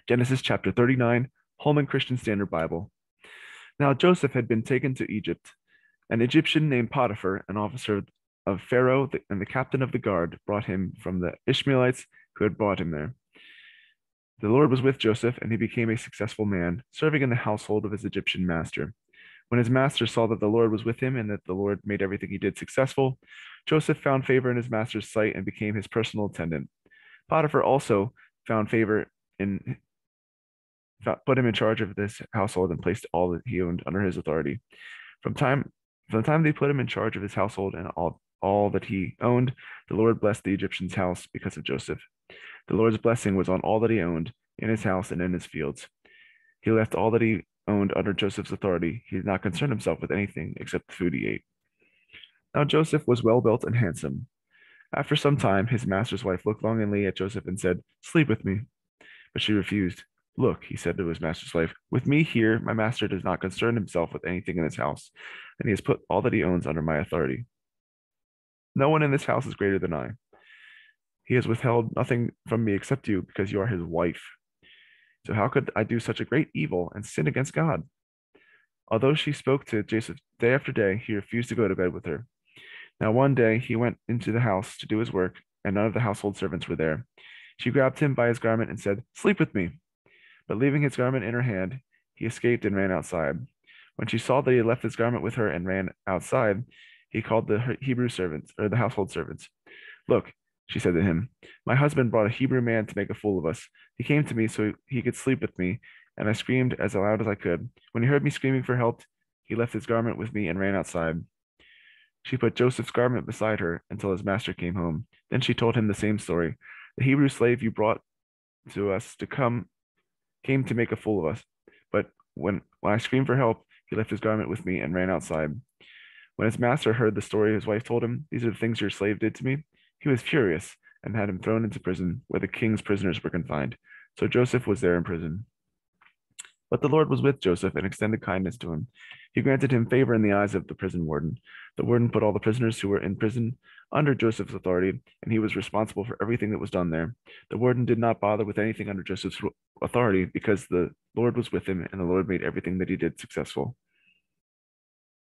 Genesis chapter 39, Holman Christian Standard Bible. Now Joseph had been taken to Egypt. An Egyptian named Potiphar, an officer of Pharaoh and the captain of the guard, brought him from the Ishmaelites who had brought him there. The Lord was with Joseph, and he became a successful man, serving in the household of his Egyptian master. When his master saw that the Lord was with him and that the Lord made everything he did successful, Joseph found favor in his master's sight and became his personal attendant. Potiphar also found favor in put him in charge of this household and placed all that he owned under his authority. From time from the time they put him in charge of his household and all that he owned, the Lord blessed the Egyptian's house because of Joseph. The Lord's blessing was on all that he owned, in his house and in his fields. He left all that he owned under Joseph's authority. He did not concern himself with anything except the food he ate. Now Joseph was well built and handsome. After some time, his master's wife looked longingly at Joseph and said, "Sleep with me." But she refused. "Look," he said to his master's wife, "with me here, my master does not concern himself with anything in his house, and he has put all that he owns under my authority. No one in this house is greater than I. He has withheld nothing from me except you, because you are his wife. So how could I do such a great evil and sin against God?" Although she spoke to Joseph day after day, he refused to go to bed with her. Now one day he went into the house to do his work, and none of the household servants were there. She grabbed him by his garment and said, "Sleep with me." But leaving his garment in her hand, he escaped and ran outside. When she saw that he had left his garment with her and ran outside, he called the Hebrew servants, or the household servants. "Look," she said to him, "my husband brought a Hebrew man to make a fool of us. He came to me so he could sleep with me, and I screamed as loud as I could. When he heard me screaming for help, he left his garment with me and ran outside." She put Joseph's garment beside her until his master came home. Then she told him the same story. "The Hebrew slave you brought to us to came to make a fool of us. But when I screamed for help, he left his garment with me and ran outside." When his master heard the story his wife told him, "These are the things your slave did to me," he was furious and had him thrown into prison where the king's prisoners were confined. So Joseph was there in prison. But the Lord was with Joseph and extended kindness to him. He granted him favor in the eyes of the prison warden. The warden put all the prisoners who were in prison under Joseph's authority, and he was responsible for everything that was done there. The warden did not bother with anything under Joseph's authority because the Lord was with him, and the Lord made everything that he did successful.